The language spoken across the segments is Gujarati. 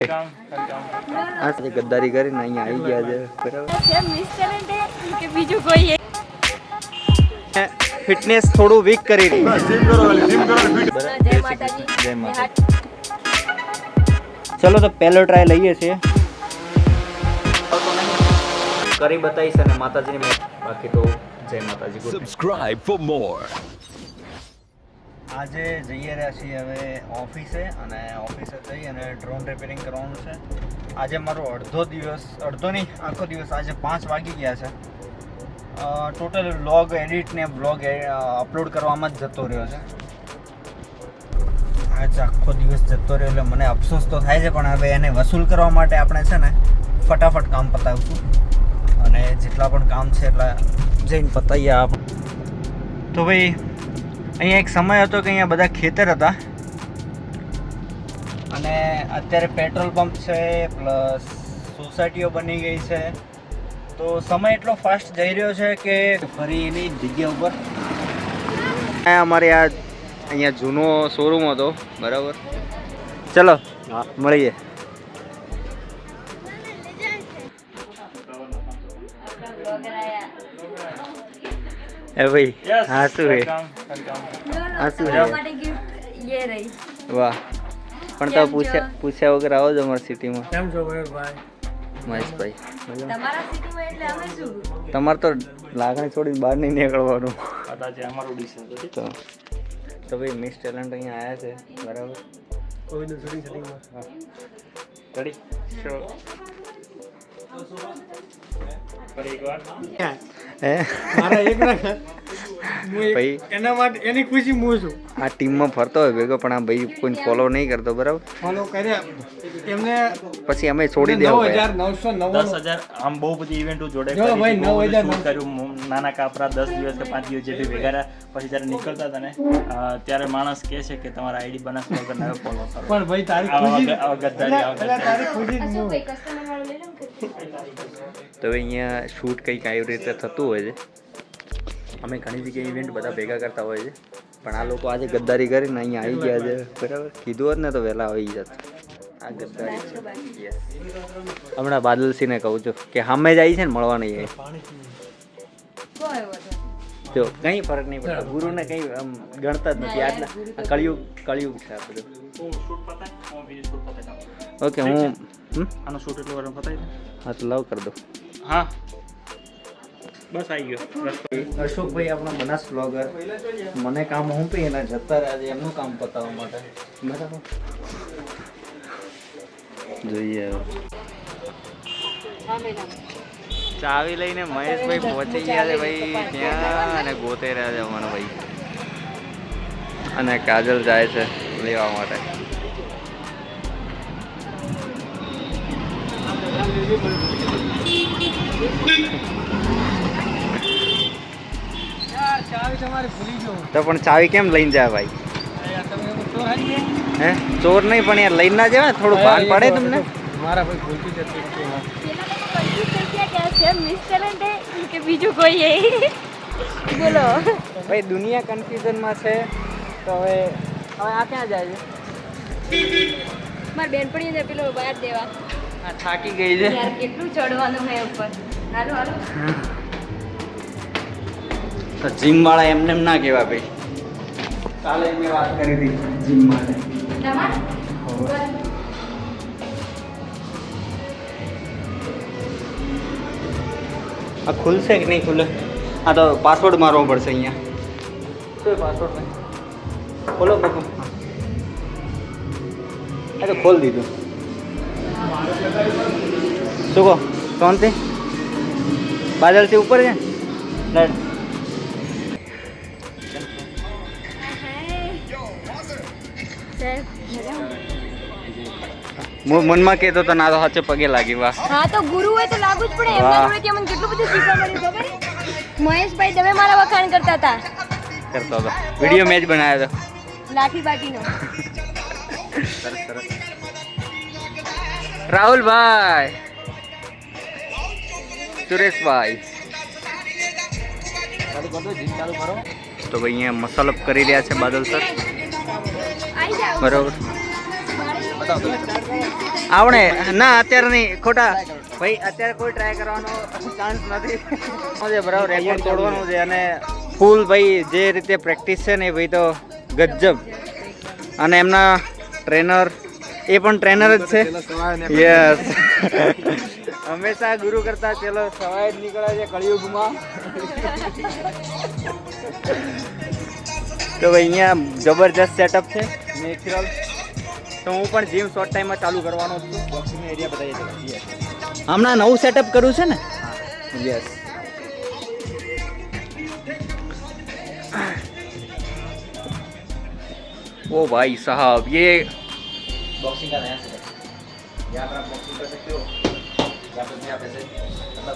આ ગદ્દારી કરીને અહીંયા આવી ગયા છે બરાબર કે બીજું કોઈ ફિટનેસ થોડું વીક કરી રહી જય માતાજી જય માતા ચલો તો પહેલો ટ્રાય લઈએ છીએ કરી બતાવીશ અને માતાજીની બાકી તો જય માતાજી Subscribe for more. આજે જઈએ રહ્યા છીએ હવે ઓફિસે અને ઓફિસે જઈ અને ડ્રોન રિપેરિંગ કરવાનું છે. આજે મારો અડધો નહીં આખો દિવસ આજે 5 વાગી ગયા છે. ટોટલ વ્લોગ એડિટ ને વ્લોગ અપલોડ કરવામાં જ જતો રહ્યો છે. આજે આખો દિવસ જતો રહ્યો એટલે મને અફસોસ તો થાય છે, પણ હવે એને વસૂલ કરવા માટે આપણે છે ને ફટાફટ કામ પતાવશું અને જેટલા પણ કામ છે એટલા જઈને પતાવીએ આપ. તો ભાઈ અહીંયા એક સમય હતો કે અહીંયા બધા ખેતર હતા અને અત્યારે પેટ્રોલ પંપ છે પ્લસ સોસાયટીઓ બની ગઈ છે, તો સમય એટલો ફાસ્ટ જઈ રહ્યો છે કે ફરી એની જગ્યા ઉપર અમારે આ અહીંયા જૂનો શોરૂમ હતો બરાબર. ચલો મળીએ. એ ભાઈ હા શું હે વાહ પણ તો પૂછ્યા વગર આવો જ અમારી સિટીમાં. કેમ છો મહેશભાઈ? તમારે તો લાગણી છોડીને બહાર નહીં નીકળવાનું. તો ભાઈ મિસ ટેલેન્ટ અહીંયા આવ્યા છે બરાબર. રેડી શો એના માટે એની ખુશી હું છું. આ ટીમમાં ફરતો હોય ભેગો, પણ આ ભાઈ કોઈ ફોલો નહીં કરતો બરાબર. ફોલો કર્યા એમને પછી અમે છોડી દેવું 9,990 આમ બહુ બધી ઇવેન્ટો જોડે જો ભાઈ 9,000 કર્યું. નાના કાપરા 10 દિવસ કે 5 દિવસ જે બી ભેગા રહ્યા પછી જ્યારે નીકળતા હતા ને ત્યારે માણસ કહે છે કે તમારા આઈડી બનાવશો વગર ના ફોલો કરો. પણ ભાઈ તારી ખુશી તો અહીંયા શૂટ કંઈક આવી રીતે થતું હોય છે. અમે ઘણી જગ્યાએ ઇવેન્ટ બધા ભેગા કરતા હોય છે, પણ આ લોકો આજે ગદ્દારી કરીને અહીંયા આવી ગયા છે બરાબર. કીધું હોત ને તો વહેલા આવી જત. આ ગદ્દારી હમણાં બાદલસિંહને કહું છું કે સામે જ આવી છે ને મળવા નહીં જો કંઈ ફરક નહીં પડતો. ગુરુને કંઈ આમ ગણતા જ નથી. આટલા કળિયુગ છે આ બધું. ઓકે હું આનો શૂટ એટલો વાર પતાવી હા તો લવ કરી દો. હા બસ આવી ગયો. અશોકભાઈ આપણા બનાસ બ્લોગર મને કામ સોંપી એના જતા રહ્યા છે એમનું કામ પતાવવા માટે બરાબર. જોઈએ ચાવી લઈને મહેશભાઈ પહોંચી ગયા છે ભાઈ ત્યાં અને ગોતે રહ્યા છે અમારા ભાઈ, અને કાજલ જાય છે લેવા માટે. તો પણ ચાવી કેમ લઈને જાય ભાઈ? હે ચોર નહીં પણ યાર લઈને ના જવાય, થોડું ભાન પડે તમને. મારા ભાઈ ભૂલતી જતી કે બીજું કોઈ બોલો ભાઈ દુનિયા કન્ફ્યુઝનમાં છે. તો હવે આ ક્યાં જાય છે? મારી બેનપણી પેલો બહાર દેવા આ થાકી ગઈ છે યાર, કેટલું ચડવાનું છે ઉપર. હાલો હાલો તો જીમ વાળા એમને ના કહેવા ભાઈ. કાલે મેં વાત કરી હતી જીમ માટે. આ ખુલશે કે નહીં ખુલે? હા તો પાસવર્ડ મારવો પડશે અહીંયા. શું પાસવર્ડ નહીં ખોલો પકડો. હા તો ખોલ દીધું. શું કહો કોણથી બાદલથી ઉપર છે ને? મનમાં કહેતો તો ના તો સાચે પગે લાગી. વાહ હા તો ગુરુ હોય તો લાગુ જ પડે. એમના જોડે કે મને કેટલું બધું શીખવા મળ્યું ખબર. મહેશભાઈ તમે મારા વખાણ કરતા હતા. કરતો હતો વિડીયો મેચ બનાવ્યો હતો લાઠી બાટીનો. રાહુલભાઈ સુરેશભાઈ તો ભાઈ અહીંયા મસાલો કરી રહ્યા છે બાદલ સર બરાબર. આવડે ના અત્યારે નહીં ખોટા ભાઈ અત્યારે કોઈ ટ્રાય કરવાનો ચાન્સ નથી બરાબર રેકોર્ડ તોડવાનું છે અને ફૂલ ભાઈ જે રીતે પ્રેક્ટિસ છે ને ભાઈ તો ગજબ અને એમના ટ્રેનર એ પણ ટ્રેનર જ છે યસ હંમેશા ગુરુ કરતા પેલો સવાય જ નીકળે છે કળિયુગમાં તો ભાઈ અહીંયા જબરજસ્ત સેટઅપ છે નેચરલ તો હું પણ જીમ શોર્ટ ટાઈમમાં ચાલુ કરવાનો છું બોક્સિંગ એરિયા બતાવીએ હમણાં નવું સેટઅપ કર્યું છે ને યસ ओ भाई साहब ये बॉक्सिंग का नया सेट है यहाँ पर आप बॉक्सिंग कर सकते हो या फिर आप ऐसे मतलब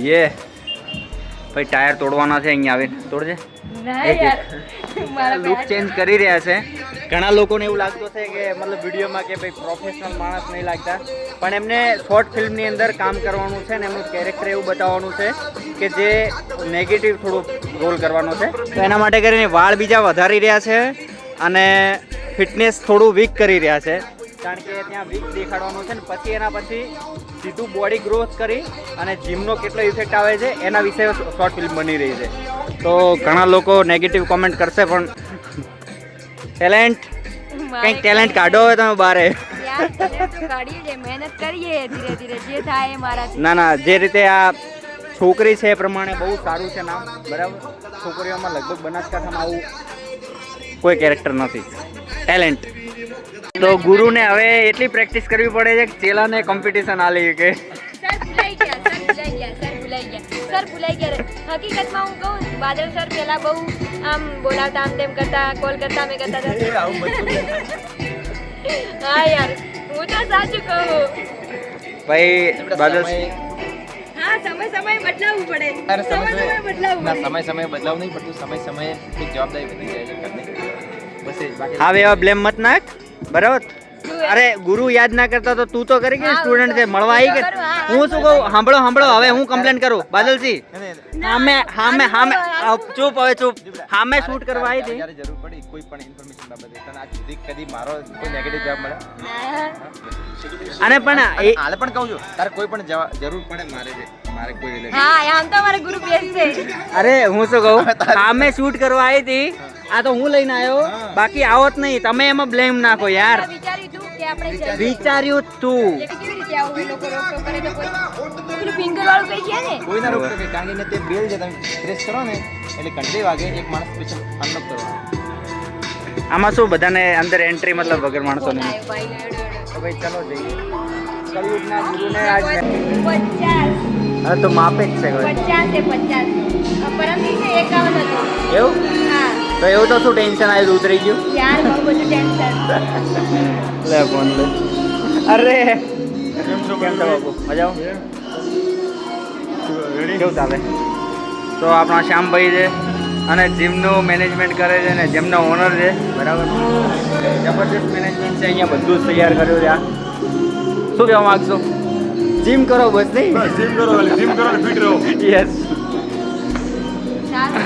ये भाई टायर તોડવાના છે અહીંયા આવીને તોડજે ના યાર મારા લુક ચેન્જ કરી રહ્યા છે ઘણા લોકોને એવું લાગતું છે કે મતલબ વિડીયોમાં કે ભાઈ પ્રોફેશનલ માણસ નહીં લાગતા પણ એમને શોર્ટ ફિલ્મની અંદર કામ કરવાનું છે ને એમનું કેરેક્ટર એવું બતાવવાનું છે કે જે નેગેટિવ થોડો રોલ કરવાનો છે તો એના માટે કરીને વાળ બીજા વધારી રહ્યા છે અને ફિટનેસ થોડું વીક કરી રહ્યા છે કારણ કે ત્યાં વીક દેખાડવાનું છે ને પછી એના પછી સીધું બોડી ગ્રોથ કરી અને જીમનો કેટલો ઇફેક્ટ આવે છે એના વિશે શોર્ટ ફિલ્મ બની રહી છે તો ઘણા લોકો નેગેટિવ કોમેન્ટ કરશે પણ ટેલેન્ટ કંઈક ટેલેન્ટ કાઢો હોય તમે બારે યાર talent તો કાઢીએ છે, મહેનત કરીએ ધીરે ધીરે જે થાય એ મારાથી. ના ના જે રીતે આ છોકરી છે એ પ્રમાણે બહુ સારું છે નામ બરાબર છોકરીઓમાં લગભગ બનાસકાંઠામાં આવું કોઈ કેરેક્ટર નથી ટેલેન્ટ તો ગુરુને હવે એટલી પ્રેક્ટિસ કરવી પડે છે કે ચેલાને કોમ્પિટિશન આલી કે સર ભૂલાઈ ગયા. હકીકતમાં હું કહું બાદલ સર પહેલા બહુ આમ બોલાવતા આમ તેમ કરતા કોલ કરતા અમે કરતા હતા. હા યાર હું તો સાચું કહું. ભાઈ બાદલ હા સમય બદલાવવું પડે. સમય બદલાવવું પડે. समय बदलाव नहीं पड़ती समय समय एक जवाबदारी बनी जाए करने बस ये बाकी હા એવા બ્લેમ મત નાખ બરાબર અરે ગુરુ યાદ ના કરતા તો તું તો કરી કે સ્ટુડન્ટ છે મળવા આવી કે હું શું કહું સાંભળો હવે હું કમ્પ્લેન કરું બાદલજી ચૂપ હવે ચૂપ હામે શૂટ કરવા આવી હતી જ્યારે જરૂર પડી કોઈ પણ ઇન્ફોર્મેશન બાબતે તને આજ સુધી કદી મારો કોઈ નેગેટિવ જવાબ મળે અને પણ હાલે પણ કહું છું તારે કોઈ પણ જરૂર પડે મારે કોઈ રિલેટેડ હા આમ તો અમારે ગુરુ બેસ્ટ છે. અરે હું શું કહું હામે શૂટ કરવા આવી હતી આ તો હું લઈને આવ્યો બાકી આવત નહીં તમે એમાં બ્લેમ નાખો યાર વિચાર્યું તું કે આપણે જઈએ. વિચાર્યું તું એટલે કેવી રીતે આવું એ લોકો રોકટોક કરે તો કોઈ પેલું ફિંગર વાળું કઈ છે ને કોઈ ના રોકતો કે કારણ કે તે બેલ જે તમે પ્રેસ કરો ને એટલે ઘંટડી વાગે એક માણસ સ્પેશિયલ અનલોક કરવાનો આમાં શું બધાને અંદર એન્ટ્રી મતલબ વગર માણસો ને આયો ભાઈ એડો તો ભાઈ ચલો જઈએ કલયુગના ગુરુને આજ 50 હા તો માપે જ છે કોઈ 50 પરમ દિવસે 51 હતો. એવું હા તો એવું તો શું ટેન્શન આવ્યું ઉતરી ગયું યાર બહુ બધું ટેન્શન. લે ફોન લે અરે કેમ છો બાપુ મજા કેવું ચાલે તો આપણા શ્યામભાઈ છે અને જીમનું મેનેજમેન્ટ કરે છે ને જીમનો ઓનર છે બરાબર જબરદસ્ત મેનેજમેન્ટ છે અહીંયા બધું જ તૈયાર કર્યું છે આ શું કહેવા માગશો જીમ કરો બસ નહીં જીમ કરો ફિટ રહો યસ ચાલો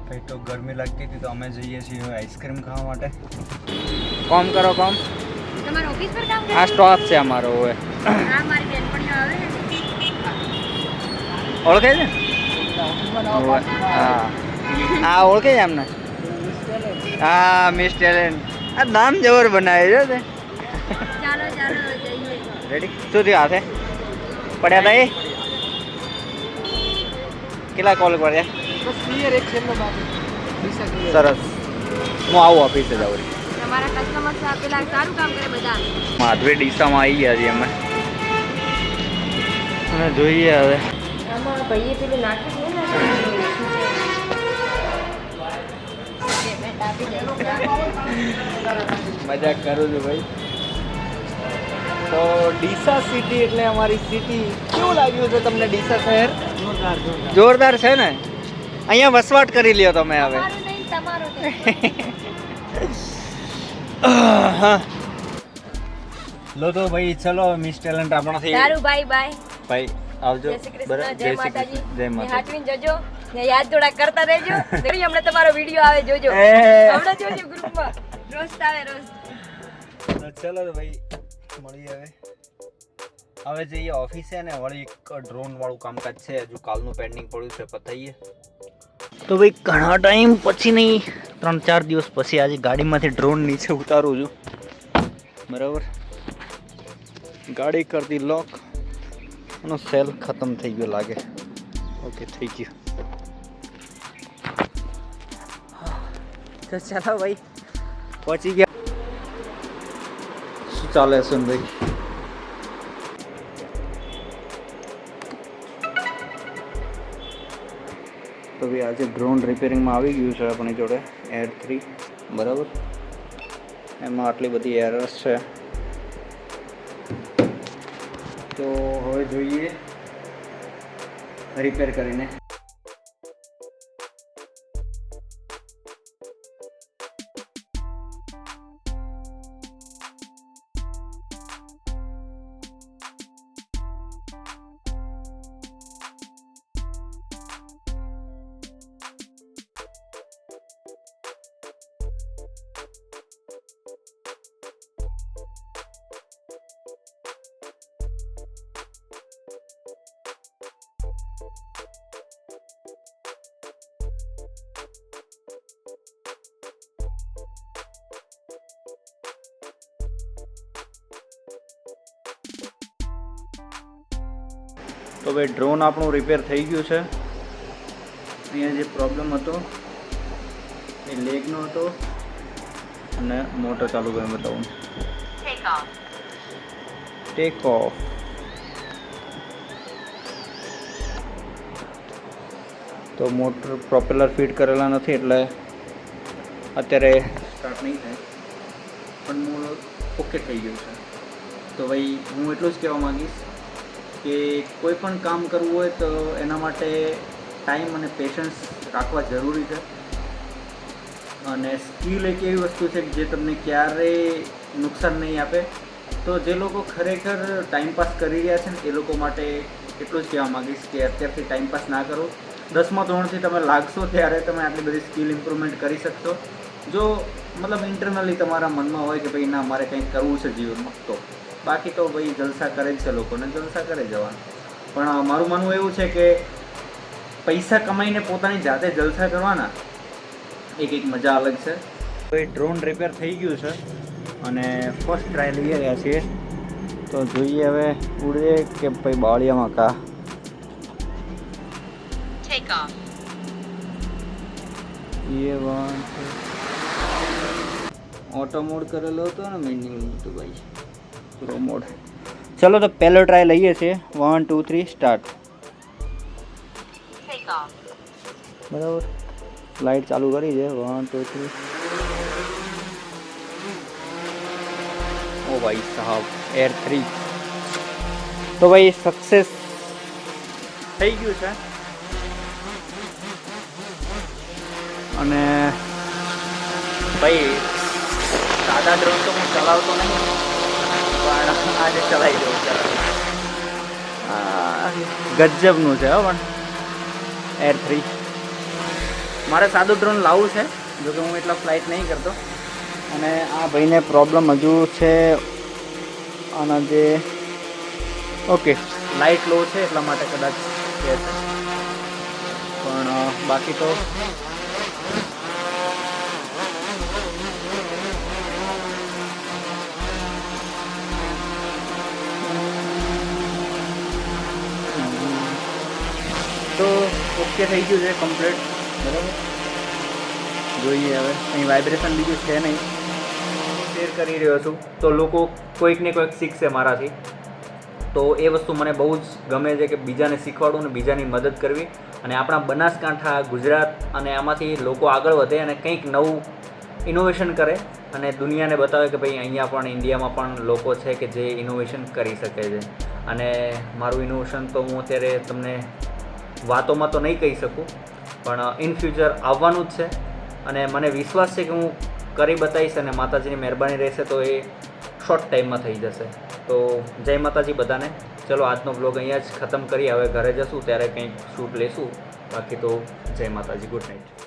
ભાઈ તો ગરમી લાગતી હતી તો અમે જઈએ છીએ આઈસ્ક્રીમ ખાવા માટે કોમ કરો કોમ તમારા ઓફિસ પર કામ કરે આ સ્ટોપ છે અમારો હવે હા મારી બેનપણીઓ આવે ને ઓળખે છે હોવે. હા હા ઓળખે છે એમને હા મિસ ટેલેન્ટ આ નામ જબર બનાવે છે તે ચાલો જઈએ. રેડી શું થયું હાથે પડ્યા હતા એ કેટલા કોલ કર્યા સરસ હું આવું ઓફિસે જાઉં તમારા કસ્ટમર પેલા સારું કામ કરે બધા. માધવે ડીસામાં આવી ગયા છીએ અમે અને જોઈએ હવે આમાં ભાઈએ પેલું નાખ્યું છે ને પેમેન્ટ આપી દે. મજાક કરું છું ભાઈ તો ડીસા સિટી એટલે અમારી સિટી કેવું લાગ્યું છે તમને ડીસા શહેર જોરદાર છે ને અહીંયા વસવાટ કરી લ્યો તમે હવે તમારું નહીં તમારું નહીં. હા લો તો ભાઈ ચલો મિસ ટેલેન્ટ આપણાથી સારું બાય ભાઈ આવજો જય શ્રી બરાબર કૃષ્ણ જય માતાજી જય ને માતા હાચવીને જજો યાદ થોડા કરતા રહેજો. હમણાં તમારો વિડીયો આવે જોજો. એ. હમણાં જોજો ગ્રુપમાં રોસ્ટ આવે રોસ્ટ. તો ચલો તો ભાઈ મળીએ હવે જઈએ ઓફિસે ને વળી એક ડ્રોન વાળું કામકાજ છે હજુ કાલનું પેન્ડિંગ પડ્યું છે પતાઈએ. તો ભાઈ ઘણા ટાઈમ પછી નહીં 3-4 દિવસ પછી આજે ગાડીમાંથી ડ્રોન નીચે ઉતારું છું બરાબર. ગાડી કરતી લોક એનો સેલ ખતમ થઈ ગયો લાગે. ઓકે થઈ ગયું. તો ચાલો ભાઈ પહોંચી ગયા. શું ચાલે છે ભાઈ? તો ભાઈ આજે ડ્રોન રિપેરિંગમાં આવી ગયું છે આપણી જોડે એર 3 બરાબર. એમાં આટલી બધી એરર્સ છે તો હવે જોઈએ રિપેર કરીને. તો ભાઈ ડ્રોન આપણું રિપેર થઈ ગયું છે. અહીંયા જે પ્રોબ્લેમ હતો એ લેગનો હતો અને મોટર ચાલુ કરીને બતાવું. Take off. તો મોટર પ્રોપેલર ફિટ કરેલા નથી એટલે અત્યારે સ્ટાર્ટ નહીં થાય પણ ઓકે થઈ ગયું છે. તો ભાઈ હું એટલું જ કહેવા માગીશ કે કોઈ પણ કામ કરવું હોય તો એના માટે ટાઈમ અને પેશન્સ રાખવા જરૂરી છે. અને સ્કિલ એક એવી વસ્તુ છે કે જે તમને ક્યારેય નુકસાન નહીં આપે. તો જે લોકો ખરેખર ટાઈમપાસ કરી રહ્યા છે ને એ લોકો માટે એટલું જ કહેવા માગીશ કે અત્યારથી ટાઈમપાસ ના કરો. 10મા ધોરણથી તમે લાગશો ત્યારે તમે આટલી બધી સ્કિલ ઇમ્પ્રુવમેન્ટ કરી શકશો. જો મતલબ ઇન્ટરનલી તમારા મનમાં હોય કે ભાઈ ના મારે કંઈક કરવું છે જીવનમાં તો. બાકી તો ભાઈ જલસા કરે જ છે લોકોને, જલસા કરે જવાનું. પણ મારું માનવું એવું છે કે પૈસા કમાઈને પોતાની જાતે જલસા કરવાના એક મજા અલગ છે. ભાઈ ડ્રોન રિપેર થઈ ગયું છે અને ફર્સ્ટ ટ્રાય લઈ રહ્યા છીએ. તો જોઈએ હવે ઉડે કે ભાઈ બાળિયામાં કા. ये ऑटो मोड करेलो હતો ને મેન્યુઅલ હતું ભાઈ પ્રો મોડ. ચલો તો પહેલો ટ્રાય લઈએ છીએ. 1 2 3 સ્ટાર્ટ. બરાબર લાઇટ ચાલુ કરી છે. 1 2 3. ઓ ભાઈ સાહેબ એર 3 તો ભાઈ સક્સેસ થઈ ગયું છે. અને ભાઈ સાદા ડ્રોન તો હું ચલાવતો નહીં પણ આજે ચલાવી દઉં. ગજબનું છે પણ એર 3 મારે સાદું ડ્રોન લાવવું છે જોકે હું એટલા ફ્લાઇટ નહીં કરતો. અને આ ભાઈને પ્રોબ્લેમ હજુ છે આના જે ઓકે લાઇટ લો છે એટલા માટે કદાચ છે પણ બાકી તો તો ઓકે થઈ ગયું છે કમ્પ્લીટ બરાબર. જોઈએ હવે અહીં વાઇબ્રેશન બીજું છે નહીં. શેર કરી રહ્યો છું તો લોકો કોઈક ને કોઈક શીખશે મારાથી. તો એ વસ્તુ મને બહુ જ ગમે છે કે બીજાને શીખવાડવું ને બીજાની મદદ કરવી. અને આપણા બનાસકાંઠા ગુજરાત અને આમાંથી લોકો આગળ વધે અને કંઈક નવું ઇનોવેશન કરે અને દુનિયાને બતાવે કે ભાઈ અહીંયા પણ ઇન્ડિયામાં પણ લોકો છે કે જે ઇનોવેશન કરી શકે છે. અને મારું ઇનોવેશન તો હું અત્યારે તમને વાતોમાં તો નહીં કહી શકું પણ ઇન ફ્યુચર આવવાનું જ છે. અને મને વિશ્વાસ છે કે હું કરી બતાવીશ અને માતાજીની મહેરબાની રહેશે તો એ શોર્ટ ટાઈમમાં થઈ જશે. તો જય માતાજી બધાને. ચલો આજનો બ્લોગ અહીંયા જ ખતમ કરી. હવે ઘરે જશું ત્યારે કંઈક શૂટ લેશું બાકી તો જય માતાજી, ગુડ નાઇટ.